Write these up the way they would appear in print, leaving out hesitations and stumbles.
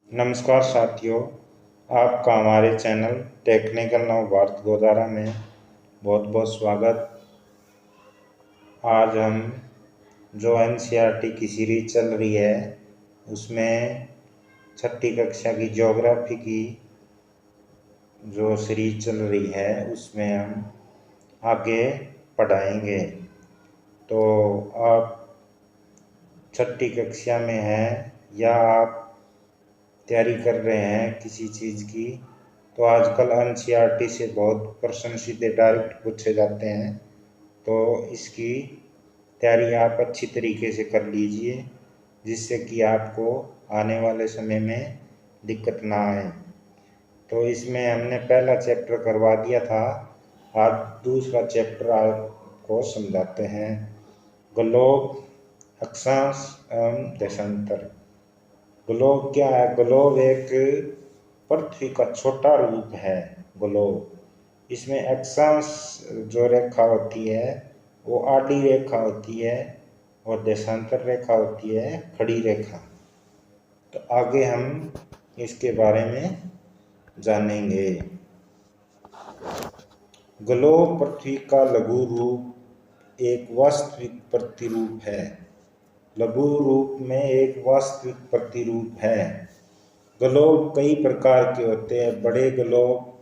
नमस्कार साथियों, आपका हमारे चैनल टेक्निकल नव भारत गोदारा में बहुत बहुत स्वागत। आज हम जो एनसीईआरटी की सीरीज चल रही है उसमें छठी कक्षा की ज्योग्राफी की जो सीरीज चल रही है उसमें हम आगे पढ़ाएंगे। तो आप छठी कक्षा में हैं या आप तैयारी कर रहे हैं किसी चीज़ की, तो आजकल एनसीईआरटी से बहुत प्रश्न सीधे डायरेक्ट पूछे जाते हैं। तो इसकी तैयारी आप अच्छी तरीके से कर लीजिए जिससे कि आपको आने वाले समय में दिक्कत ना आए। तो इसमें हमने पहला चैप्टर करवा दिया था, आज दूसरा चैप्टर आपको समझाते हैं। ग्लोब, अक्षांश एवं देशांतर। ग्लोब क्या है? ग्लोब एक पृथ्वी का छोटा रूप है। ग्लोब, इसमें अक्षांश जो रेखा होती है वो आड़ी रेखा होती है और देशांतर रेखा होती है खड़ी रेखा। तो आगे हम इसके बारे में जानेंगे। ग्लोब पृथ्वी का लघु रूप एक वास्तविक प्रतिरूप है। लघु रूप में एक वास्तविक प्रतिरूप है। ग्लोब कई प्रकार के होते हैं। बड़े ग्लोब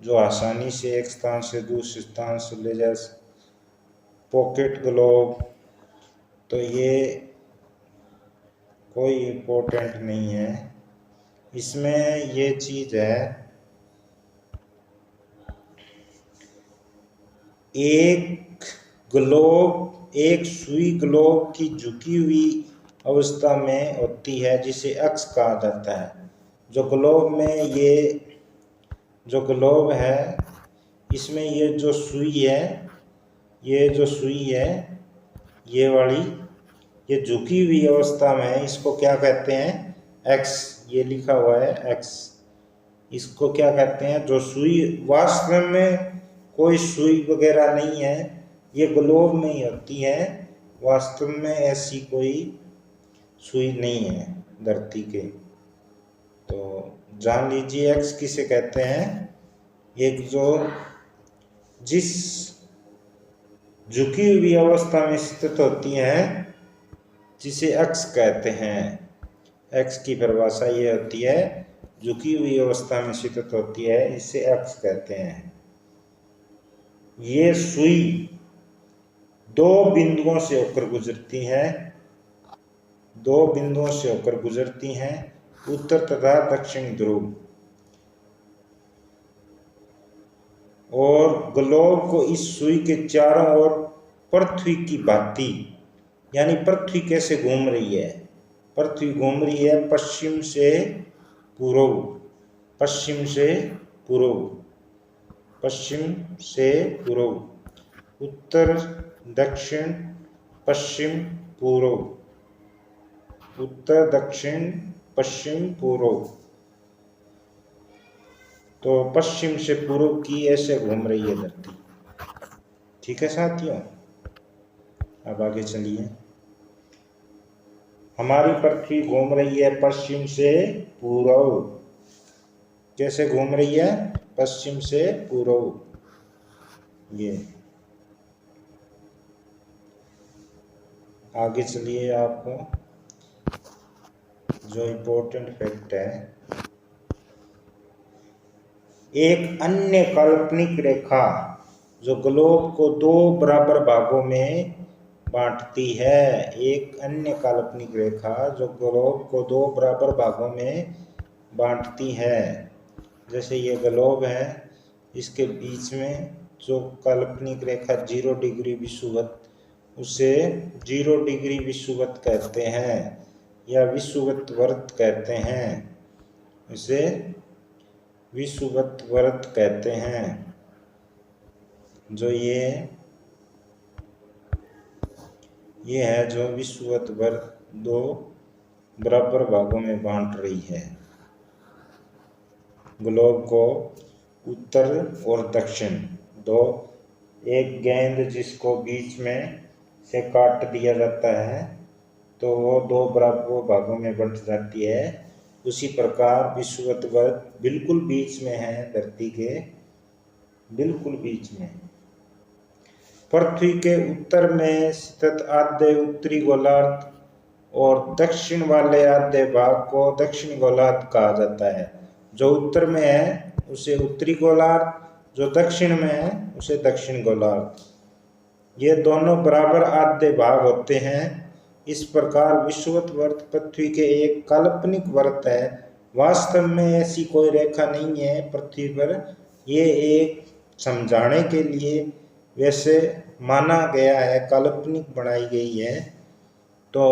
जो आसानी से एक स्थान से दूसरे स्थान से ले जा, पॉकेट ग्लोब, तो ये कोई इम्पोर्टेंट नहीं है। इसमें ये चीज़ है, एक ग्लोब, एक सुई ग्लोब की झुकी हुई अवस्था में होती है जिसे अक्ष कहा जाता है। जो ग्लोब में जो ग्लोब है इसमें ये जो सुई है, ये जो सुई है ये वाली, ये झुकी हुई अवस्था में है। इसको क्या कहते हैं? एक्स। ये लिखा हुआ है एक्स। इसको क्या कहते हैं? जो सुई, वास्तव में कोई सुई वगैरह नहीं है, ये ग्लोब में ही होती है। वास्तव में ऐसी कोई सुई नहीं है धरती के। तो जान लीजिए एक्स किसे कहते हैं। एक जो जिस झुकी हुई अवस्था में स्थित होती है जिसे अक्ष कहते हैं। एक्स की परिभाषा ये होती है, झुकी हुई अवस्था में स्थित होती है, इसे अक्ष कहते हैं। ये सुई दो बिंदुओं से होकर गुजरती है, दो बिंदुओं से होकर गुजरती हैं, उत्तर तथा दक्षिण ध्रुव। और ग्लोब को इस सुई के चारों ओर पृथ्वी की भांति, यानी पृथ्वी कैसे घूम रही है? पृथ्वी घूम रही है पश्चिम से पूर्व, पश्चिम से पूर्व, पश्चिम से पूर्व, उत्तर दक्षिण पश्चिम पूर्व, उत्तर दक्षिण पश्चिम पूर्व। तो पश्चिम से पूर्व की ऐसे घूम रही है धरती। ठीक है साथियों, अब आगे चलिए। हमारी पृथ्वी घूम रही है पश्चिम से पूर्व। कैसे घूम रही है? पश्चिम से पूर्व। ये आगे चलिए, आपको जो इम्पोर्टेंट फैक्ट है, एक अन्य काल्पनिक रेखा जो ग्लोब को दो बराबर भागों में बांटती है। एक अन्य काल्पनिक रेखा जो ग्लोब को दो बराबर भागों में बांटती है। जैसे ये ग्लोब है, इसके बीच में जो काल्पनिक रेखा 0 डिग्री विषुवत, उसे 0 डिग्री विषुवत कहते हैं या विषुवत वृत्त कहते हैं। इसे विषुवत वृत्त कहते हैं। जो ये है जो विषुवत वृत्त दो बराबर भागों में बांट रही है ग्लोब को। उत्तर और दक्षिण दो, एक गेंद जिसको बीच में से काट दिया जाता है तो वो दो बराबर भागों में बंट जाती है। उसी प्रकार विषुवत वर्त बिल्कुल बीच में है, धरती के बिल्कुल बीच में। पृथ्वी के उत्तर में स्थित आधे उत्तरी गोलार्ध और दक्षिण वाले आधे भाग को दक्षिणी गोलार्ध कहा जाता है। जो उत्तर में है उसे उत्तरी गोलार्ध, जो दक्षिण में है उसे दक्षिण गोलार्ध। ये दोनों बराबर आधे भाग होते हैं। इस प्रकार विषुवत वर्त पृथ्वी के एक काल्पनिक वर्त है। वास्तव में ऐसी कोई रेखा नहीं है पृथ्वी पर। ये एक समझाने के लिए वैसे माना गया है, काल्पनिक बनाई गई है। तो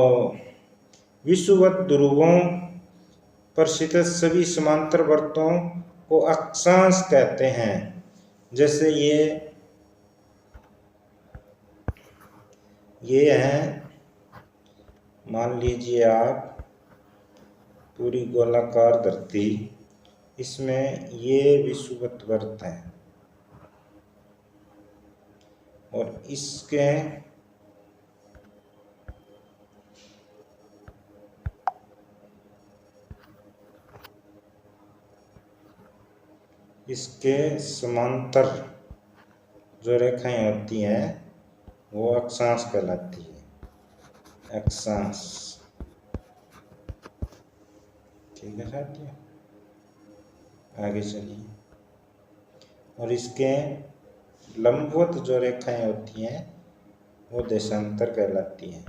विषुवत ध्रुवों पर स्थित सभी समांतर वर्तों को अक्षांश कहते हैं। जैसे ये है, मान लीजिए आप पूरी गोलाकार धरती, इसमें ये विषुवत वर्त है और इसके समांतर जो रेखाएं होती हैं वो अक्षांश कहलाती है। अक्षांश, ठीक है साथियों, आगे चलिए। और इसके लंबवत जो रेखाएं होती हैं वो देशांतर कहलाती हैं।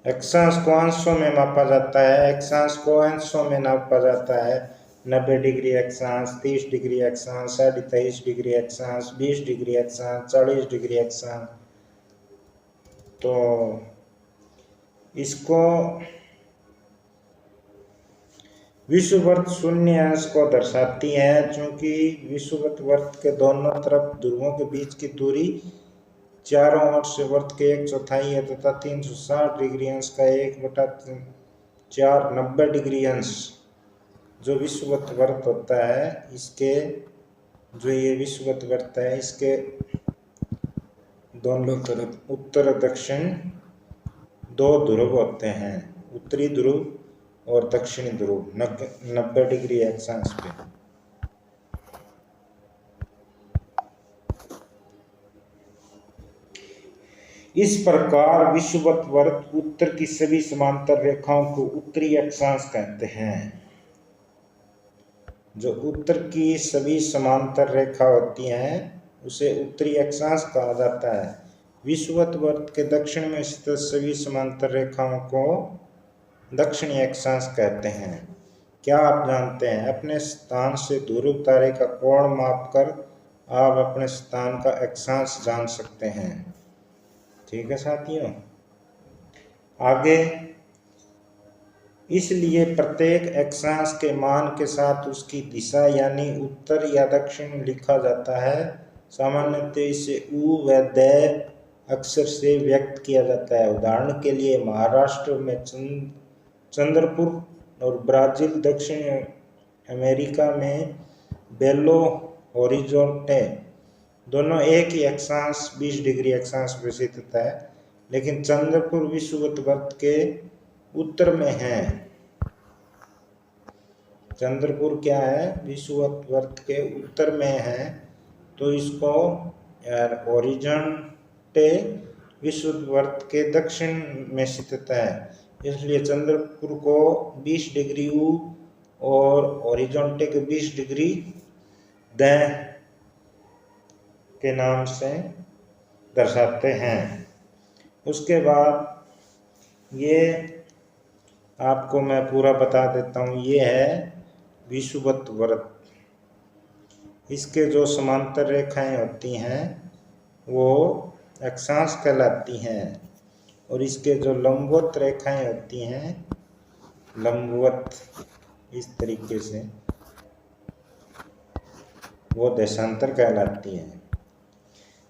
अक्षांश को अंशों में मापा जाता है। अक्षांश को अंशों में नापा जाता है। 90 डिग्री अक्षांश, 30 डिग्री अक्षांश, 23.5 डिग्री अक्षांश, 20 डिग्री अक्षांश, 40 डिग्री अक्षांश। तो इसको विषुवत शून्य अंश को दर्शाती है, क्योंकि विषुवत वर्त के दोनों तरफ ध्रुवों के बीच की दूरी चारों ओर से वर्त के 1/4 है तथा 360 डिग्री अंश का 1/4 90 डिग्री अंश जो विषुवत वर्त होता है। इसके जो ये विषुवत वर्त है इसके दोनों तरफ उत्तर दक्षिण 2 ध्रुव होते हैं, उत्तरी ध्रुव और दक्षिणी ध्रुव 90 डिग्री अक्षांश पे। इस प्रकार विषुवत वर्त उत्तर की सभी समांतर रेखाओं को उत्तरी अक्षांश कहते हैं। जो उत्तर की सभी समांतर रेखा होती हैं उसे उत्तरी अक्षांश कहा जाता है। विषुवत वर्त के दक्षिण में स्थित सभी समांतर रेखाओं को दक्षिणी अक्षांश कहते हैं। क्या आप जानते हैं, अपने स्थान से ध्रुव तारे का कोण मापकर आप अपने स्थान का अक्षांश जान सकते हैं। ठीक है साथियों, आगे इसलिए प्रत्येक अक्षांश के मान के साथ उसकी दिशा यानी उत्तर या दक्षिण लिखा जाता है। सामान्यतः इसे उ व द अक्षर से व्यक्त किया जाता है। उदाहरण के लिए महाराष्ट्र में चंद्रपुर और ब्राजील, दक्षिण अमेरिका में बेलो होरिजोंटे दोनों एक ही अक्षांश 20 डिग्री अक्षांश पर स्थित है, लेकिन चंद्रपुर विषुवत वर्त के उत्तर में है। चंद्रपुर क्या है, विषुवत वर्त के उत्तर में है, तो इसको होरिजोंटे विषुवत वर्त के दक्षिण में स्थित है। इसलिए चंद्रपुर को 20 डिग्री उ और होरिजोंटे को 20 डिग्री द के नाम से दर्शाते हैं। उसके बाद ये आपको मैं पूरा बता देता हूँ। ये है विषुवत वर्त। इसके जो समांतर रेखाएं होती हैं वो अक्षांश कहलाती हैं और इसके जो लंबवत रेखाएं होती हैं, लंबवत इस तरीके से, वो देशांतर कहलाती हैं।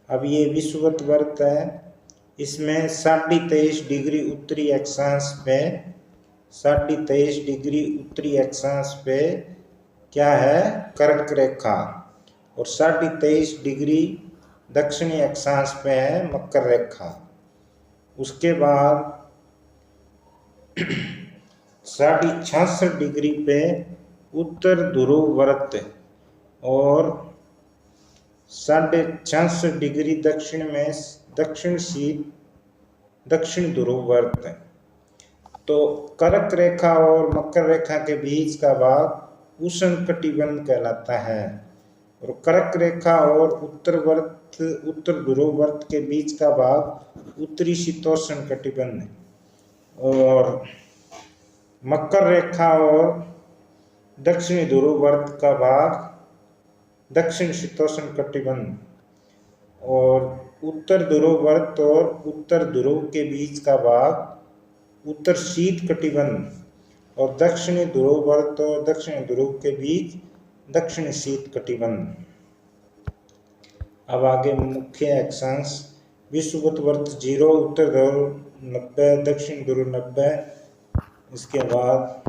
अब ये विषुवत वर्त है, इसमें 23.5 डिग्री उत्तरी अक्षांश पे 23.5 डिग्री उत्तरी अक्षांश पे क्या है, कर्क रेखा, और 23.5 डिग्री दक्षिणी अक्षांश पे है मकर रेखा। उसके बाद 66.5 डिग्री पे उत्तर ध्रुव व्रत और 66.5 डिग्री दक्षिण में दक्षिण ध्रुव व्रत। तो कर्क रेखा और मकर रेखा के बीच का भाग उष्ण कटिबंध कहलाता है और कर्क रेखा और उत्तर ध्रुव व्रत के बीच का भाग उत्तरी शीतोष्ण कटिबंध और मकर रेखा और दक्षिणी ध्रुव व्रत का भाग दक्षिण शीतोष्ण कटिबंध और उत्तर ध्रुव व्रत और उत्तर ध्रुव के बीच का भाग उत्तर शीत कटिबंध और दक्षिणी ध्रुव व्रत और दक्षिणी ध्रुव के बीच दक्षिण शीत कटिबंध। अब आगे मुख्य अक्षांश। विषुवत व्रत 0, उत्तर ध्रुव 90, दक्षिण ध्रुव 90। इसके बाद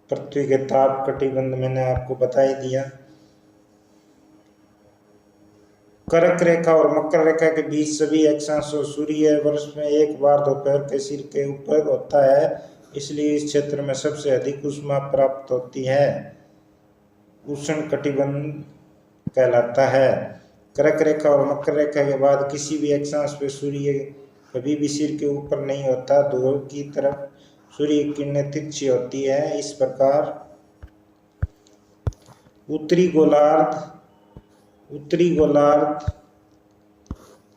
पृथ्वी के ताप कटिबंध मैंने आपको बता ही दिया। कर्क रेखा और मकर रेखा के बीच सभी अक्षांशों सूर्य वर्ष में एक बार दोपहर के सिर के ऊपर होता है, इसलिए इस क्षेत्र में सबसे अधिक ऊष्मा प्राप्त होती है, उष्ण कटिबंध कहलाता है। कर्क रेखा और मकर रेखा के बाद किसी भी अक्षांश पे सूर्य कभी भी सिर के ऊपर नहीं होता, ध्रुव की तरफ सूर्य की किरणें तिरछी होती है। इस प्रकार उत्तरी गोलार्ध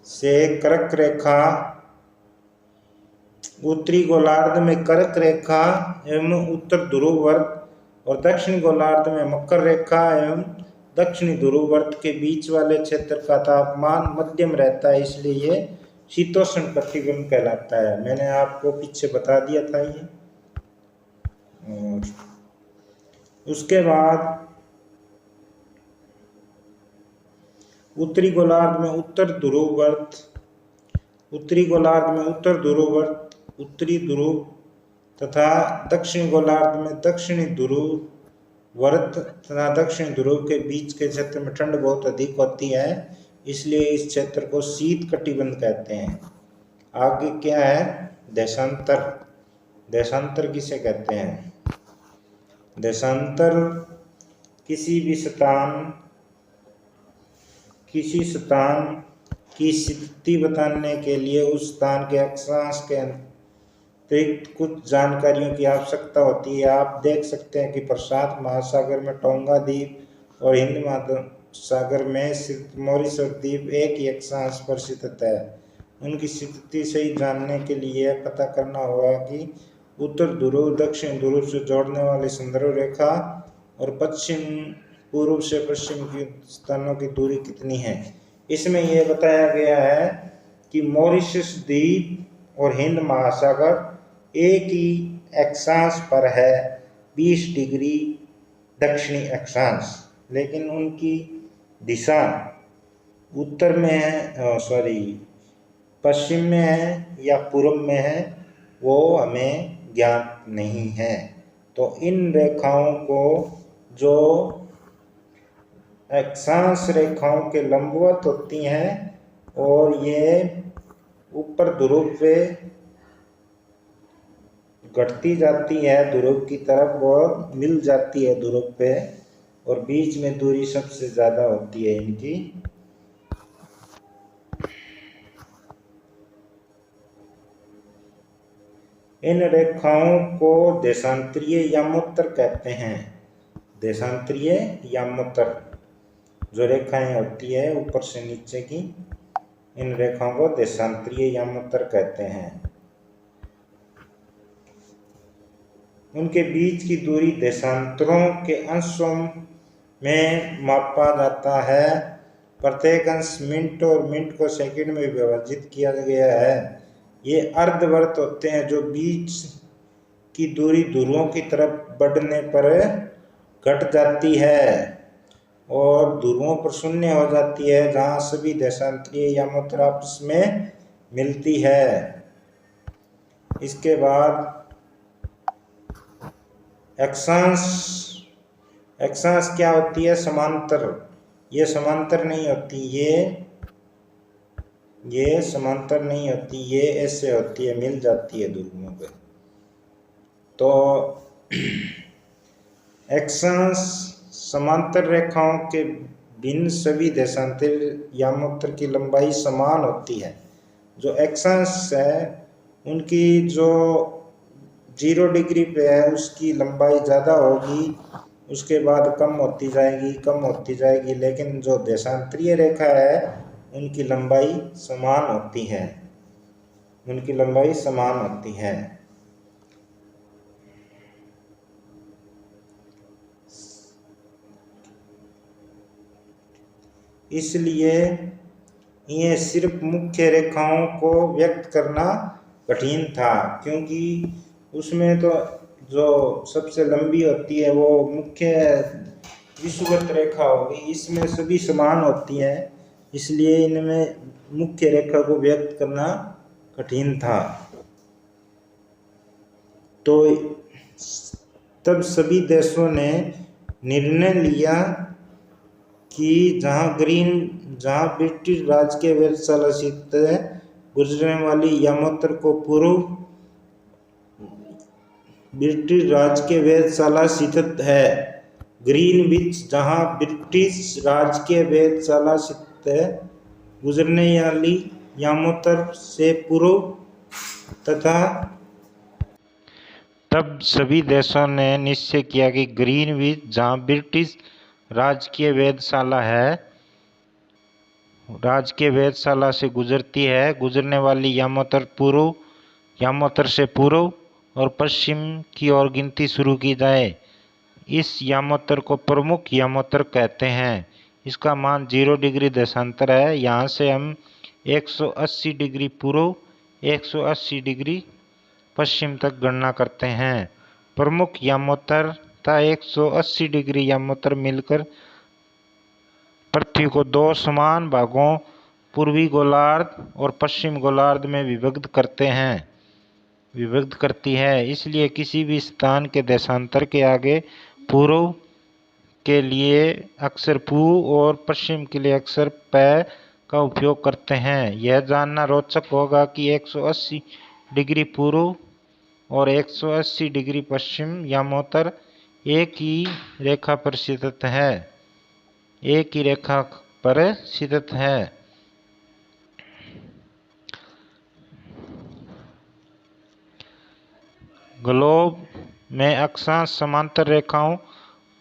से कर्क रेखा, उत्तरी गोलार्ध में कर्क रेखा एवं उत्तर ध्रुव व्रत और दक्षिणी गोलार्ध में मकर रेखा एवं दक्षिणी ध्रुव व्रत के बीच वाले क्षेत्र का तापमान मध्यम रहता है, इसलिए ये शीतोष्ण कटिबंध कहलाता है। मैंने आपको पीछे बता दिया था ये। और उसके बाद उत्तरी गोलार्ध में उत्तर ध्रुव व्रत, उत्तरी गोलार्ध में उत्तर ध्रुव व्रत, उत्तरी ध्रुव तथा दक्षिणी गोलार्ध में दक्षिणी ध्रुव व्रत तथा दक्षिणी ध्रुव के बीच के क्षेत्र में ठंड बहुत अधिक होती है, इसलिए इस क्षेत्र को शीत कटिबंध कहते हैं। आगे क्या है? देशांतर। देशांतर किसे कहते हैं? देशांतर किसी स्थान की स्थिति बताने के लिए उस स्थान के अक्षांश के अतिरिक्त कुछ जानकारियों की आवश्यकता होती है। आप देख सकते हैं कि प्रशांत महासागर में टोंगा द्वीप और हिंद महासागर में मॉरिशस द्वीप एक ही अक्षांश पर स्थित है। उनकी स्थिति सही जानने के लिए पता करना होगा कि उत्तर ध्रुव दक्षिण ध्रुव से जोड़ने वाली संदर्भ रेखा और पूर्व से पश्चिम की स्थानों की दूरी कितनी है। इसमें यह बताया गया है कि मॉरिशस द्वीप और हिंद महासागर एक ही अक्षांश पर है, 20 डिग्री दक्षिणी अक्षांश, लेकिन उनकी दिशा उत्तर में है, पश्चिम में है या पूर्व में है, वो हमें ज्ञात नहीं है। तो इन रेखाओं को जो अक्षांश रेखाओं के लंबवत होती हैं और ये ऊपर ध्रुव पे घटती जाती है ध्रुव की तरफ और मिल जाती है ध्रुव पे, और बीच में दूरी सबसे ज्यादा होती है इनकी। इन रेखाओं को देशांतरीय यामोत्तर कहते हैं। देशांतरीय यामोत्तर जो रेखाएं होती है ऊपर से नीचे की, इन रेखाओं को देशांतरीय यामोत्तर कहते हैं। उनके बीच की दूरी देशांतरों के अंशों में मापा जाता है। प्रत्येक अंश मिनट और मिनट को सेकंड में विभाजित किया गया है। ये अर्धवर्त होते हैं जो बीच की दूरी ध्रुवों की तरफ बढ़ने पर घट जाती है और ध्रुवों पर शून्य हो जाती है, जहाँ सभी देशांतरीय यामोत्तर आपस में मिलती है। इसके बाद अक्षांश क्या होती है? समांतर। ये समांतर नहीं होती, ये ये समांतर नहीं होती, ये ऐसे होती है, मिल जाती है ध्रुवों पे। तो एक्शांश समांतर रेखाओं के भिन्न सभी देशांतर यामोत्तर की लंबाई समान होती है। जो एक्शांश है उनकी जो 0 डिग्री पे है उसकी लंबाई ज़्यादा होगी, उसके बाद कम होती जाएगी, कम होती जाएगी, लेकिन जो देशांतरीय रेखा है उनकी लंबाई समान होती है, उनकी लंबाई समान होती है। इसलिए ये सिर्फ मुख्य रेखाओं को व्यक्त करना कठिन था, क्योंकि उसमें तो जो सबसे लंबी होती है वो मुख्य विषुवत रेखा होगी, इसमें सभी समान होती हैं, इसलिए इनमें मुख्य रेखा को व्यक्त करना कठिन था। तो तब सभी देशों ने निर्णय लिया कि जहाँ ब्रिटिश राज के वेधशाला स्थित गुजरने वाली यामोत्तर को पूर्व ब्रिटिश राज के वेधशाला स्थित है, ग्रीनविच जहाँ ब्रिटिश राज के वेधशाला स्थित है, गुजरने वाली यामोत्तर से पूर्व तथा तब सभी देशों ने निश्चय किया कि ग्रीनविच जहाँ ब्रिटिश राजकीय वेधशाला है, राजकीय वेधशाला से गुजरती है, गुजरने वाली यामोत्तर से पूर्व और पश्चिम की ओर गिनती शुरू की जाए। इस यामोत्तर को प्रमुख यामोत्तर कहते हैं। इसका मान 0 डिग्री देशांतर है। यहाँ से हम 180 डिग्री पूर्व 180 डिग्री पश्चिम तक गणना करते हैं। प्रमुख यामोत्तर तथा 180 डिग्री यामोत्तर मिलकर पृथ्वी को 2 समान भागों पूर्वी गोलार्ध और पश्चिम गोलार्ध में विभक्त करती है। इसलिए किसी भी स्थान के देशांतर के आगे पूर्व के लिए अक्षर पू और पश्चिम के लिए अक्षर पै का उपयोग करते हैं। यह जानना रोचक होगा कि 180 डिग्री पूर्व और 180 डिग्री पश्चिम यामोत्तर एक ही रेखा पर स्थित है। ग्लोब में अक्षांश समांतर रेखाओं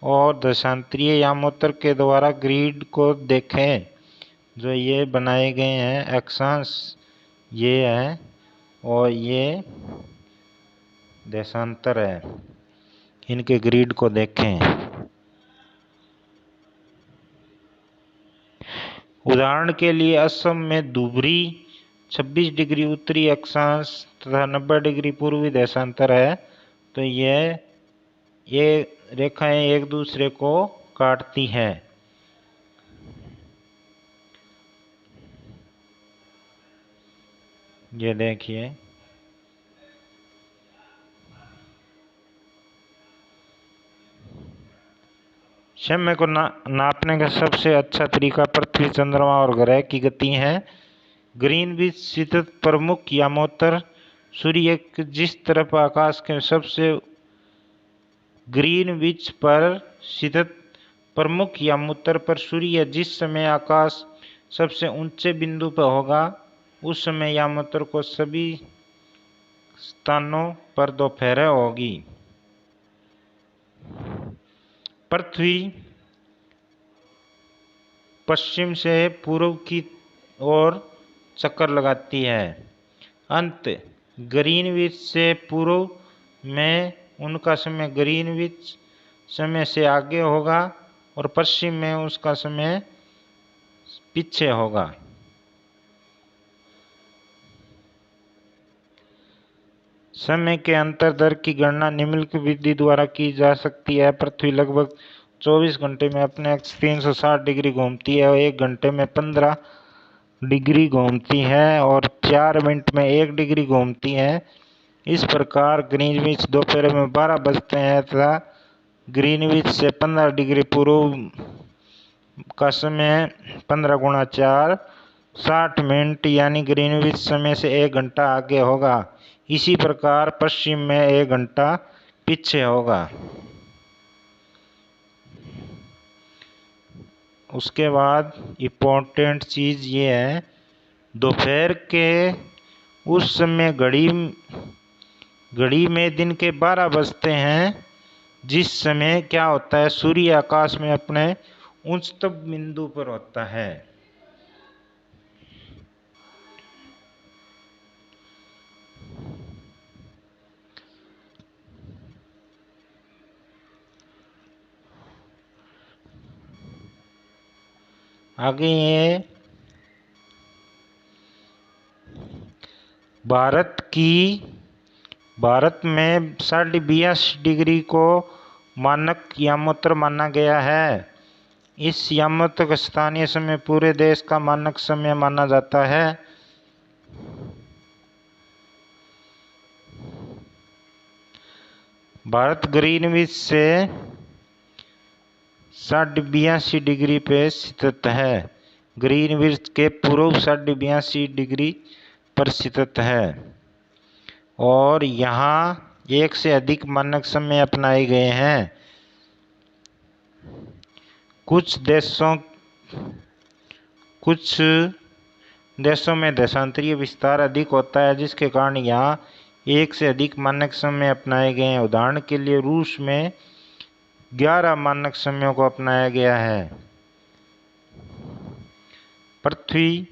और देशांतरीय यामोत्तर के द्वारा ग्रिड को देखें। जो ये बनाए गए हैं अक्षांश ये है और ये देशांतर है, इनके ग्रिड को देखें। उदाहरण के लिए असम में धुबरी 26 डिग्री उत्तरी अक्षांश तथा 90 डिग्री पूर्वी देशांतर है। तो ये रेखाएं एक दूसरे को काटती हैं। ये देखिए, समय को नापने का सबसे अच्छा तरीका पृथ्वी, चंद्रमा और ग्रह की गति है। ग्रीनविच स्थित प्रमुख यामोत्तर सूर्य के जिस तरफ आकाश के सबसे ग्रीनविच पर स्थित प्रमुख यामोत्तर पर सूर्य जिस समय आकाश सबसे ऊंचे बिंदु पर होगा, उस समय यामोत्तर को सभी स्थानों पर दोपहर होगी। पृथ्वी पश्चिम से पूर्व की ओर चक्कर लगाती है। अंत ग्रीनविच से पूर्व में उनका समय ग्रीनविच समय से आगे होगा और पश्चिम में उसका समय पीछे होगा। समय के अंतर दर की गणना निम्नलिखित विधि द्वारा की जा सकती है। पृथ्वी लगभग 24 घंटे में अपने अक्ष 360 डिग्री घूमती है और 1 घंटे में 15 डिग्री घूमती है और 4 मिनट में 1 डिग्री घूमती है। इस प्रकार ग्रीनविच दोपहर में 12 बजते हैं तथा ग्रीनविच से 15 डिग्री पूर्व का समय 15 × 4 60 मिनट यानी ग्रीनविच समय से 1 घंटा आगे होगा। इसी प्रकार पश्चिम में 1 घंटा पीछे होगा। उसके बाद इम्पोर्टेंट चीज़ ये है, दोपहर के उस समय घड़ी में दिन के 12 बजते हैं, जिस समय क्या होता है, सूर्य आकाश में अपने उच्चतम बिंदु पर होता है। आगे ये भारत में 82.5 डिग्री को मानक यामोत्तर माना गया है। इस यामोत्तर का स्थानीय समय पूरे देश का मानक समय माना जाता है। भारत ग्रीनविच से 82.5 डिग्री पे स्थित है। ग्रीनविच के पूर्व 82.5 डिग्री पर स्थित है और यहाँ 1 से अधिक मानक समय अपनाए गए हैं। कुछ देशों में देशांतरीय विस्तार अधिक होता है, जिसके कारण यहाँ 1 से अधिक मानक समय अपनाए गए हैं। उदाहरण के लिए रूस में 11 मानक समयों को अपनाया गया है। पृथ्वी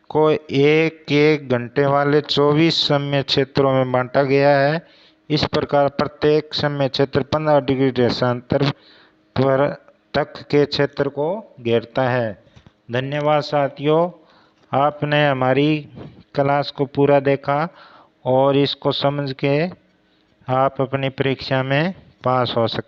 को एक घंटे वाले 24 समय क्षेत्रों में बांटा गया है। इस प्रकार प्रत्येक समय क्षेत्र 15 डिग्री देशांतर पर तक के क्षेत्र को घेरता है। धन्यवाद साथियों, आपने हमारी क्लास को पूरा देखा और इसको समझ के आप अपनी परीक्षा में पास हो सकते हैं।